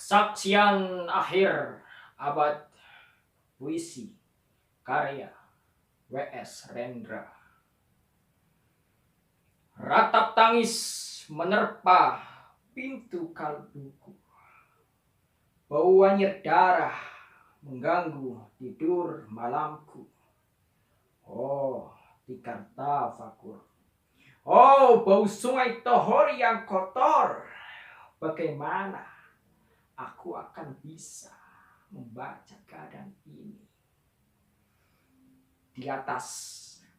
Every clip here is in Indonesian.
Saksian akhir abad puisi karya W.S. Rendra. Ratap tangis menerpa pintu kalbuku. Bau anyir darah mengganggu tidur malamku. Oh, tikar tafakur. Oh, bau sungai Tohor yang kotor. Bagaimana aku akan bisa membaca keadaan ini? Di atas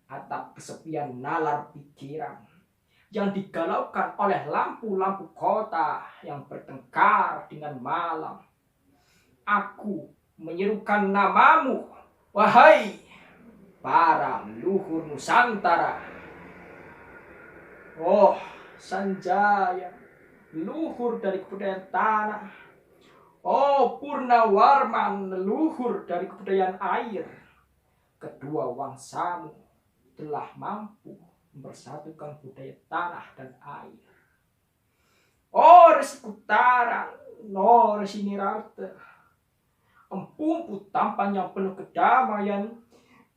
atap kesepian nalar pikiran yang digalaukan oleh lampu-lampu kota yang bertengkar dengan malam. Aku menyerukan namamu, wahai para leluhur Nusantara. Oh, Sanjaya, leluhur dari kebudayaan tanah. Oh, Purnawarman, leluhur dari kebudayaan air. Kedua wangsamu telah mampu mempersatukan budaya tanah dan air. Oh, Resi Kutaran, no Resi Nirarta, empu tampan yang penuh kedamaian,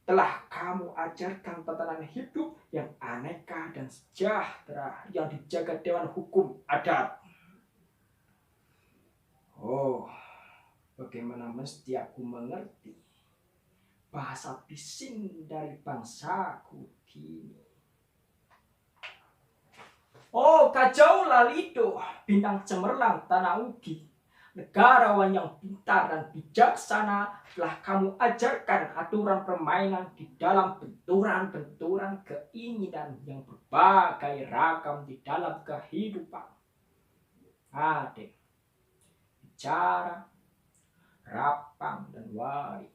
telah kamu ajarkan tatanan hidup yang aneka dan sejahtera yang dijaga Dewan Hukum Adat. Oh, bagaimana mesti aku mengerti bahasa bising dari bangsaku kini. Oh, kacau lalido, bintang cemerlang tanah ugi. Negarawan yang pintar dan bijaksana, telah kamu ajarkan aturan permainan di dalam benturan-benturan keinginan yang berbagai ragam di dalam kehidupan. Adek, bicara, rapang, dan wari.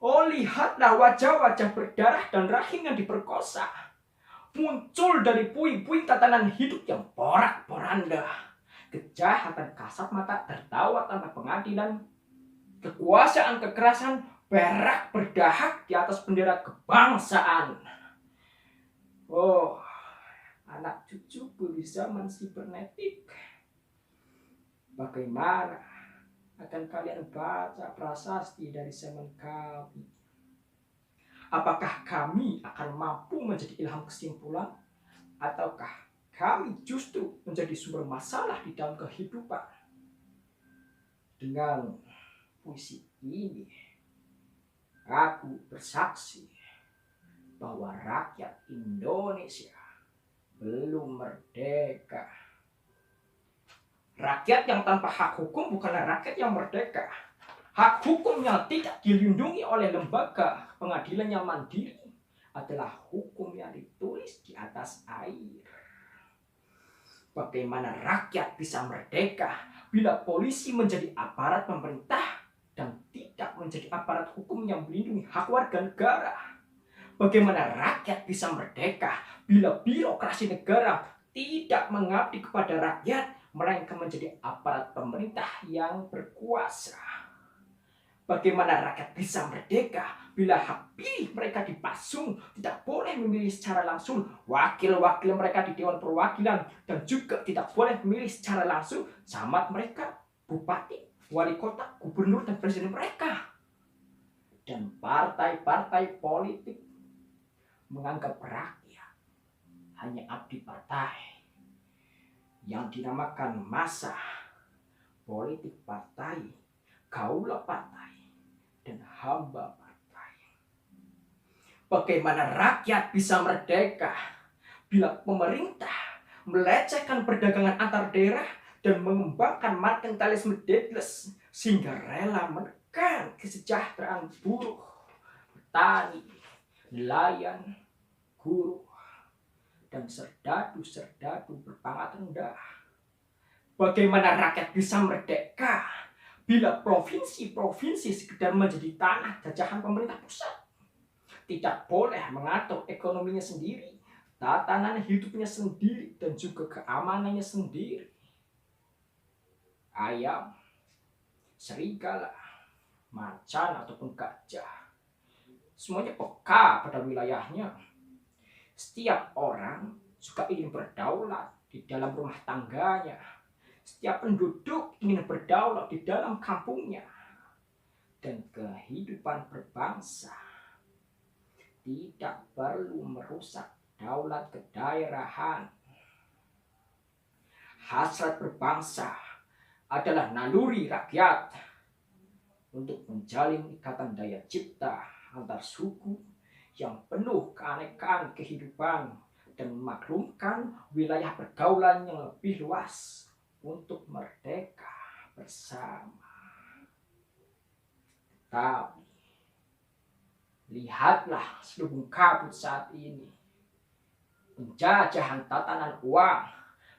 Oh, lihatlah wajah-wajah berdarah dan rahim yang diperkosa. Muncul dari puing-puing tatanan hidup yang porak-poranda. Kejahatan kasat mata tertawa tanpa pengadilan. Kekuasaan kekerasan berak berdahak di atas bendera kebangsaan. Oh, anak cucuku di zaman sibernetik. Bagaimana akan kalian baca prasasti dari zaman kami? Apakah kami akan mampu menjadi ilham kesimpulan? Ataukah kami justru menjadi sumber masalah di dalam kehidupan? Dengan puisi ini, aku bersaksi bahwa rakyat Indonesia belum merdeka. Rakyat yang tanpa hak hukum bukanlah rakyat yang merdeka. Hak hukum yang tidak dilindungi oleh lembaga pengadilan yang mandiri adalah hukum yang ditulis di atas air. Bagaimana rakyat bisa merdeka bila polisi menjadi aparat pemerintah dan tidak menjadi aparat hukum yang melindungi hak warga negara? Bagaimana rakyat bisa merdeka bila birokrasi negara tidak mengabdi kepada rakyat, melainkan menjadi aparat pemerintah yang berkuasa? Bagaimana rakyat bisa merdeka bila hak pilih mereka dipasung, tidak boleh memilih secara langsung wakil-wakil mereka di Dewan Perwakilan, dan juga tidak boleh memilih secara langsung camat mereka, bupati, wali kota, gubernur, dan presiden mereka. Dan partai-partai politik menganggap rakyat hanya abdi partai yang dinamakan massa, politik partai, kaula partai, dan hamba partai. Bagaimana rakyat bisa merdeka bila pemerintah melecehkan perdagangan antar daerah dan mengembangkan merkantilisme deathless sehingga rela menekan kesejahteraan buruh, petani, nelayan, guru, dan serdadu-serdadu berpangkat rendah? Bagaimana rakyat bisa merdeka bila provinsi-provinsi sekedar menjadi tanah jajahan pemerintah pusat, tidak boleh mengatur ekonominya sendiri, tatanan hidupnya sendiri, dan juga keamanannya sendiri? Ayam, serigala, macan, ataupun gajah, semuanya peka pada wilayahnya. Setiap orang juga ingin berdaulat di dalam rumah tangganya. Setiap penduduk ingin berdaulat di dalam kampungnya. Dan kehidupan berbangsa tidak perlu merusak daulat kedaerahan. Hasrat berbangsa adalah naluri rakyat untuk menjalin ikatan daya cipta antar suku yang penuh keanekaan kehidupan dan memaklumkan wilayah pergaulan yang lebih luas untuk merdeka bersama. Tapi lihatlah selubung kabut saat ini. Penjajahan tatanan uang,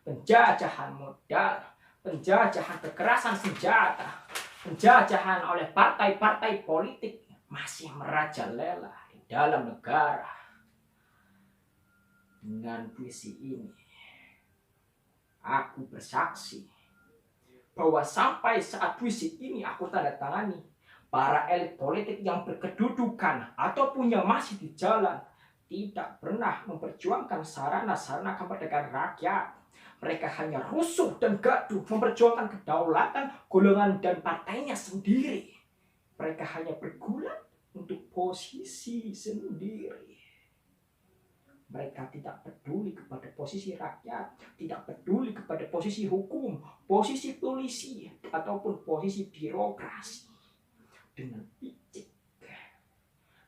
penjajahan modal, penjajahan kekerasan senjata, penjajahan oleh partai-partai politik masih merajalela di dalam negara. Dengan puisi ini, aku bersaksi bahwa sampai saat puisi ini aku tanda tangani, para elit politik yang berkedudukan ataupun yang masih di jalan tidak pernah memperjuangkan sarana-sarana kemerdekaan rakyat. Mereka hanya rusuh dan gaduh memperjuangkan kedaulatan golongan dan partainya sendiri. Mereka hanya bergulat untuk posisi sendiri. Mereka tidak peduli kepada posisi rakyat, tidak peduli kepada posisi hukum, posisi polisi, ataupun posisi birokrasi. Dengan picik,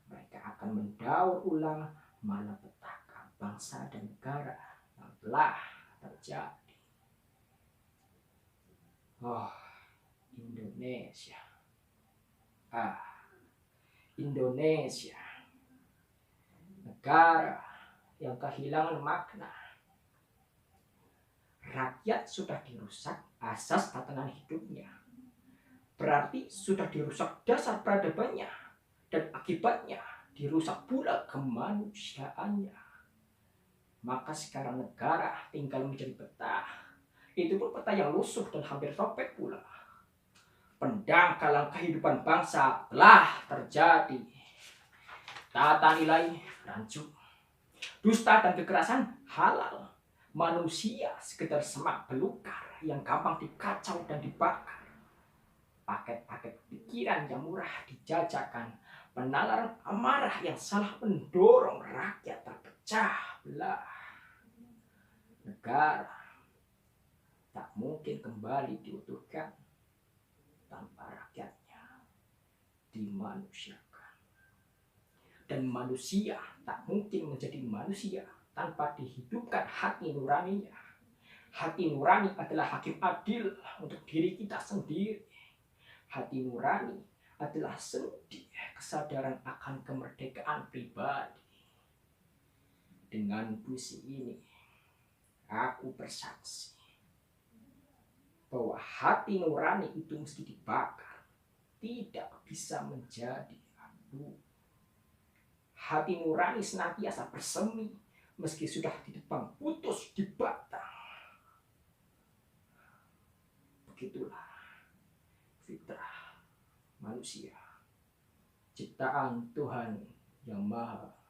mereka akan mendaur ulang malapetaka bangsa dan negara yang telah terjadi. Oh, Indonesia. Indonesia. Negara yang kehilangan makna. Rakyat sudah dirusak asas tatanan hidupnya. Berarti sudah dirusak dasar peradabannya. Dan akibatnya dirusak pula kemanusiaannya. Maka sekarang negara tinggal menjadi peta. Itu pun peta yang lusuh dan hampir robek pula. Pendangkalan kehidupan bangsa telah terjadi. Tata nilai rancu. Dusta dan kekerasan halal. Manusia sekedar semak belukar yang gampang dikacau dan dibakar. Paket-paket pikiran yang murah dijajakan. Penalaran amarah yang salah mendorong rakyat terpecah belah. Negara tak mungkin kembali diutuhkan tanpa rakyatnya dimanusiakan. Dan manusia tak mungkin menjadi manusia tanpa dihidupkan hati nuraninya. Hati nurani adalah hakim adil untuk diri kita sendiri. Hati nurani adalah sendi kesadaran akan kemerdekaan pribadi. Dengan puisi ini, aku bersaksi bahwa hati nurani itu mesti dibakar, tidak bisa menjadi abu. Hati nurani senantiasa bersemi meski sudah ditebang putus di batang. Begitulah fitrah manusia, ciptaan Tuhan yang Maha